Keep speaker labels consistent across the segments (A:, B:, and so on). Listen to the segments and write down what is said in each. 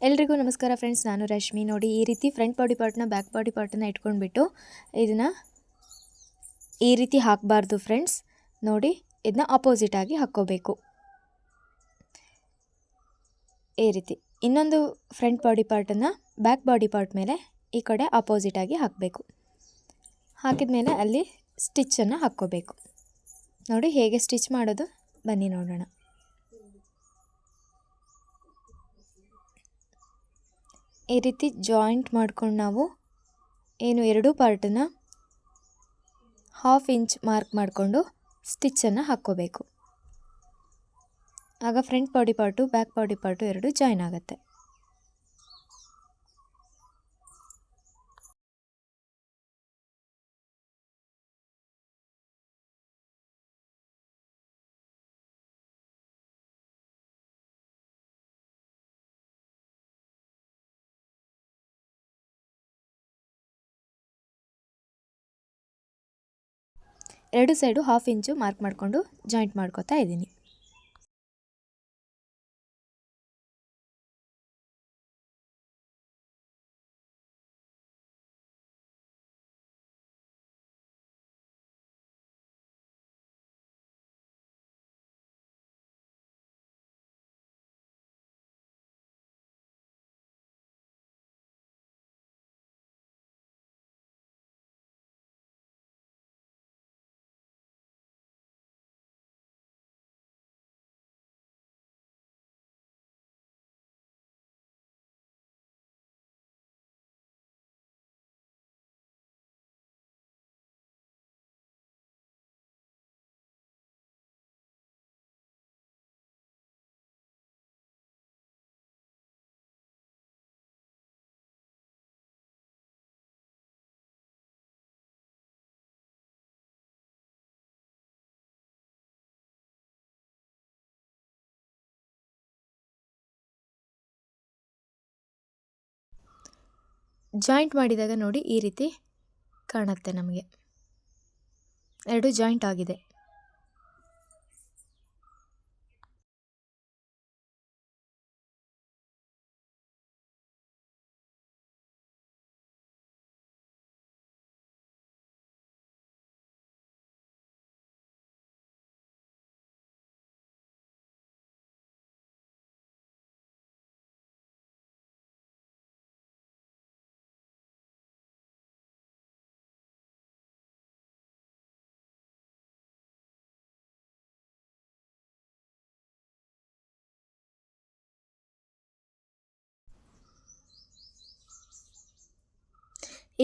A: ಎಲ್ರಿಗೂ ನಮಸ್ಕಾರ ಫ್ರೆಂಡ್ಸ್, ನಾನು ರಶ್ಮಿ. ನೋಡಿ, ಈ ರೀತಿ ಫ್ರಂಟ್ ಬಾಡಿ ಪಾರ್ಟ್ನ ಬ್ಯಾಕ್ ಬಾಡಿ ಪಾರ್ಟನ್ನು ಇಟ್ಕೊಂಡ್ಬಿಟ್ಟು ಇದನ್ನು ಈ ರೀತಿ ಹಾಕಬಾರ್ದು ಫ್ರೆಂಡ್ಸ್. ನೋಡಿ, ಇದನ್ನ ಅಪೋಸಿಟ್ ಆಗಿ ಹಾಕ್ಕೋಬೇಕು. ಈ ರೀತಿ ಇನ್ನೊಂದು ಫ್ರಂಟ್ ಬಾಡಿ ಪಾರ್ಟನ್ನು ಬ್ಯಾಕ್ ಬಾಡಿ ಪಾರ್ಟ್ ಮೇಲೆ ಈ ಕಡೆ ಅಪೋಸಿಟ್ ಆಗಿ ಹಾಕಬೇಕು. ಹಾಕಿದ ಮೇಲೆ ಅಲ್ಲಿ ಸ್ಟಿಚ್ಚನ್ನು ಹಾಕ್ಕೋಬೇಕು. ನೋಡಿ ಹೇಗೆ ಸ್ಟಿಚ್ ಮಾಡೋದು, ಬನ್ನಿ ನೋಡೋಣ. ಈ ರೀತಿ ಜಾಯಿಂಟ್ ಮಾಡ್ಕೊಂಡು ನಾವು ಏನು ಎರಡೂ ಪಾರ್ಟನ್ನು 1/2 ಇಂಚ್ ಮಾರ್ಕ್ ಮಾಡಿಕೊಂಡು ಸ್ಟಿಚ್ಚನ್ನು ಹಾಕ್ಕೋಬೇಕು. ಆಗ front body part back body part ಎರಡು ಜಾಯಿನ್ ಆಗುತ್ತೆ. ಎರಡು ಸೈಡು 1/2 ಇಂಚು ಮಾರ್ಕ್ ಮಾಡಿಕೊಂಡು ಜಾಯಿಂಟ್ ಮಾಡ್ಕೋತಾ ಇದ್ದೀನಿ. ಜಾಯಿಂಟ್ ಮಾಡಿದಾಗ ನೋಡಿ ಈ ರೀತಿ ಕಾಣುತ್ತೆ ನಮಗೆ. ಎರಡು ಜಾಯಿಂಟ್ ಆಗಿದೆ.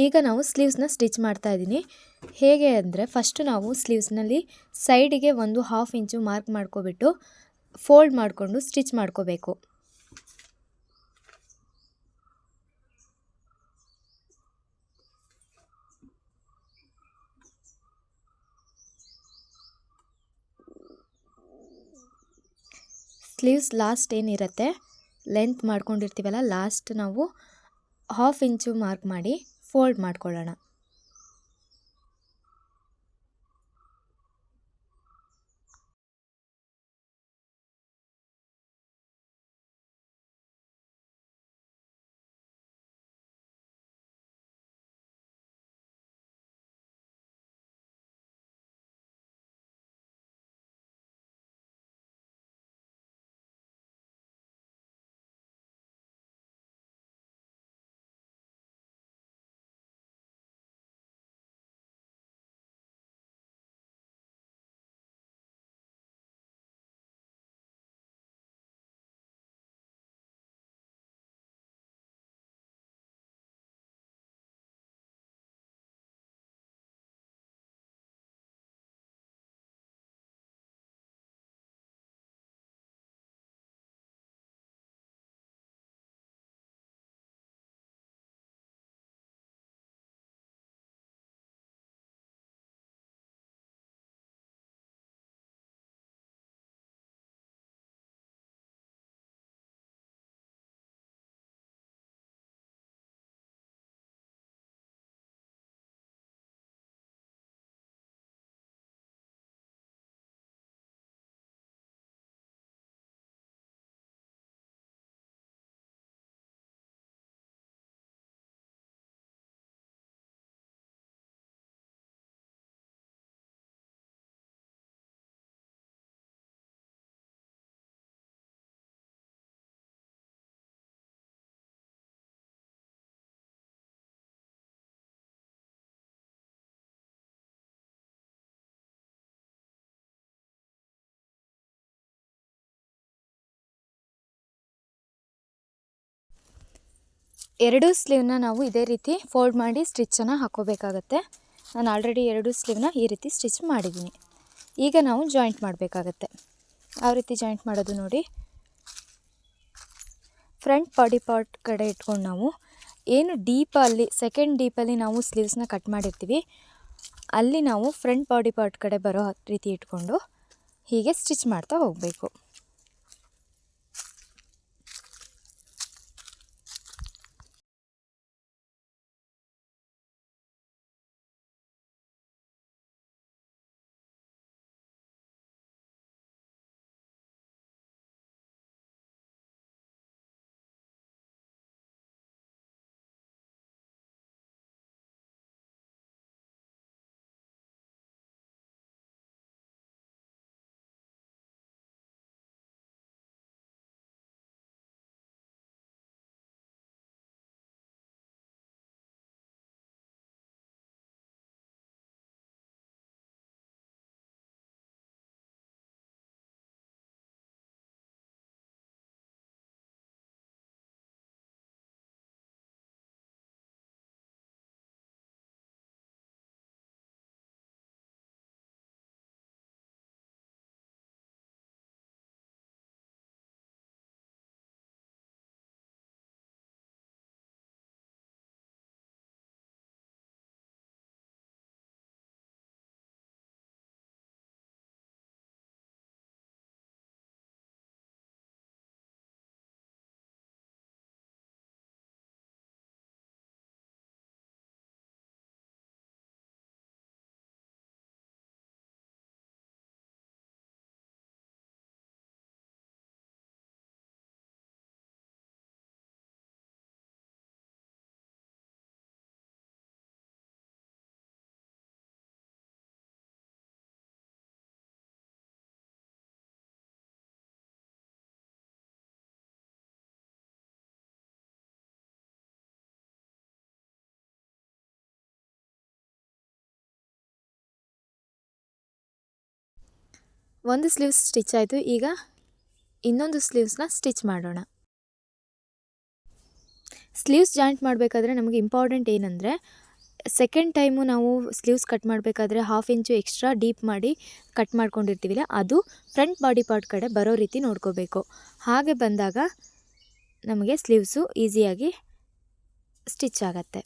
A: ಈಗ ನಾವು ಸ್ಲೀವ್ಸ್ನ ಸ್ಟಿಚ್ ಮಾಡ್ತಾ ಇದ್ದೀನಿ. ಹೇಗೆ ಅಂದರೆ, ಫಸ್ಟು ನಾವು ಸ್ಲೀವ್ಸ್ನಲ್ಲಿ ಸೈಡಿಗೆ ಒಂದು 1/2 ಇಂಚು ಮಾರ್ಕ್ ಮಾಡ್ಕೊಬಿಟ್ಟು ಫೋಲ್ಡ್ ಮಾಡಿಕೊಂಡು ಸ್ಟಿಚ್ ಮಾಡ್ಕೋಬೇಕು. ಸ್ಲೀವ್ಸ್ ಲಾಸ್ಟ್ ಏನಿರುತ್ತೆ ಲೆಂತ್ ಮಾಡ್ಕೊಂಡಿರ್ತೀವಲ್ಲ, ಲಾಸ್ಟ್ ನಾವು 1/2 ಇಂಚು ಮಾರ್ಕ್ ಮಾಡಿ ಫೋಲ್ಡ್ ಮಾಡ್ಕೊಳ್ಳೋಣ. ಎರಡೂ ಸ್ಲೀವ್ನ ನಾವು ಇದೇ ರೀತಿ ಫೋಲ್ಡ್ ಮಾಡಿ ಸ್ಟಿಚ್ಚನ್ನು ಹಾಕ್ಕೋಬೇಕಾಗತ್ತೆ. ನಾನು ಆಲ್ರೆಡಿ ಎರಡೂ ಸ್ಲೀವ್ನ ಈ ರೀತಿ ಸ್ಟಿಚ್ ಮಾಡಿದ್ದೀನಿ. ಈಗ ನಾವು ಜಾಯಿಂಟ್ ಮಾಡಬೇಕಾಗತ್ತೆ. ಯಾವ ರೀತಿ ಜಾಯಿಂಟ್ ಮಾಡೋದು ನೋಡಿ. ಫ್ರಂಟ್ ಬಾಡಿ ಪಾರ್ಟ್ ಕಡೆ ಇಟ್ಕೊಂಡು ನಾವು ಏನು ಡೀಪಲ್ಲಿ ಸೆಕೆಂಡ್ ಡೀಪಲ್ಲಿ ನಾವು ಸ್ಲೀವ್ಸ್ನ ಕಟ್ ಮಾಡಿರ್ತೀವಿ, ಅಲ್ಲಿ ನಾವು ಫ್ರಂಟ್ ಬಾಡಿ ಪಾರ್ಟ್ ಕಡೆ ಬರೋ ರೀತಿ ಇಟ್ಕೊಂಡು ಹೀಗೆ ಸ್ಟಿಚ್ ಮಾಡ್ತಾ ಹೋಗಬೇಕು. ಒಂದು ಸ್ಲೀವ್ಸ್ ಸ್ಟಿಚ್ ಆಯಿತು. ಈಗ ಇನ್ನೊಂದು ಸ್ಲೀವ್ಸ್ನ ಸ್ಟಿಚ್ ಮಾಡೋಣ. ಸ್ಲೀವ್ಸ್ ಜಾಯಿಂಟ್ ಮಾಡಬೇಕಾದ್ರೆ ನಮಗೆ ಇಂಪಾರ್ಟೆಂಟ್ ಏನಂದರೆ, ಸೆಕೆಂಡ್ ಟೈಮು ನಾವು ಸ್ಲೀವ್ಸ್ ಕಟ್ ಮಾಡಬೇಕಾದ್ರೆ 1/2 ಇಂಚು ಎಕ್ಸ್ಟ್ರಾ ಡೀಪ್ ಮಾಡಿ ಕಟ್ ಮಾಡ್ಕೊಂಡಿರ್ತೀವಿಲ್ಲ, ಅದು ಫ್ರಂಟ್ ಬಾಡಿ ಪಾರ್ಟ್ ಕಡೆ ಬರೋ ರೀತಿ ನೋಡ್ಕೋಬೇಕು. ಹಾಗೆ ಬಂದಾಗ ನಮಗೆ ಸ್ಲೀವ್ಸು ಈಸಿಯಾಗಿ ಸ್ಟಿಚ್ ಆಗತ್ತೆ.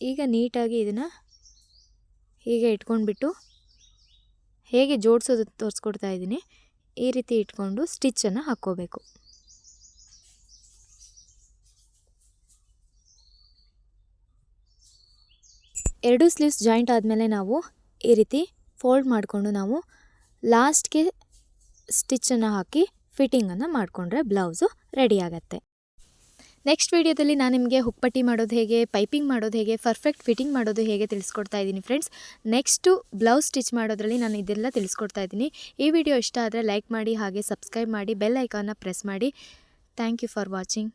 A: ಈಗ ನೀಟಾಗಿ ಇದನ್ನು ಹೀಗೆ ಇಟ್ಕೊಂಡ್ಬಿಟ್ಟು ಹೇಗೆ ಜೋಡಿಸೋದು ತೋರಿಸ್ಕೊಡ್ತಾ ಇದ್ದೀನಿ. ಈ ರೀತಿ ಇಟ್ಕೊಂಡು ಸ್ಟಿಚ್ಚನ್ನು ಹಾಕ್ಕೋಬೇಕು. ಎರಡೂ ಸ್ಲೀವ್ಸ್ ಜಾಯಿಂಟ್ ಆದಮೇಲೆ ನಾವು ಈ ರೀತಿ ಫೋಲ್ಡ್ ಮಾಡಿಕೊಂಡು ನಾವು ಲಾಸ್ಟ್ಗೆ ಸ್ಟಿಚ್ಚನ್ನು ಹಾಕಿ ಫಿಟ್ಟಿಂಗನ್ನು ಮಾಡಿಕೊಂಡ್ರೆ ಬ್ಲೌಸು ರೆಡಿ ಆಗುತ್ತೆ. ನೆಕ್ಸ್ಟ್ ವೀಡಿಯೋದಲ್ಲಿ ನಾನು ನಿಮಗೆ ಹುಕ್ಪಟ್ಟಿ ಮಾಡೋದು ಹೇಗೆ, ಪೈಪಿಂಗ್ ಮಾಡೋದು ಹೇಗೆ, ಪರ್ಫೆಕ್ಟ್ ಫಿಟ್ಟಿಂಗ್ ಮಾಡೋದು ಹೇಗೆ ತಿಳಿಸ್ಕೊಡ್ತಾ ಇದ್ದೀನಿ ಫ್ರೆಂಡ್ಸ್. ನೆಕ್ಸ್ಟು ಬ್ಲೌಸ್ ಸ್ಟಿಚ್ ಮಾಡೋದ್ರಲ್ಲಿ ನಾನು ಇದೆಲ್ಲ ತಿಳಿಸ್ಕೊಡ್ತಾ ಇದ್ದೀನಿ. ಈ ವಿಡಿಯೋ ಇಷ್ಟ ಆದರೆ ಲೈಕ್ ಮಾಡಿ, ಹಾಗೆ ಸಬ್ಸ್ಕ್ರೈಬ್ ಮಾಡಿ, ಬೆಲ್ ಐಕಾನ್ನ ಪ್ರೆಸ್ ಮಾಡಿ. Thank you for watching.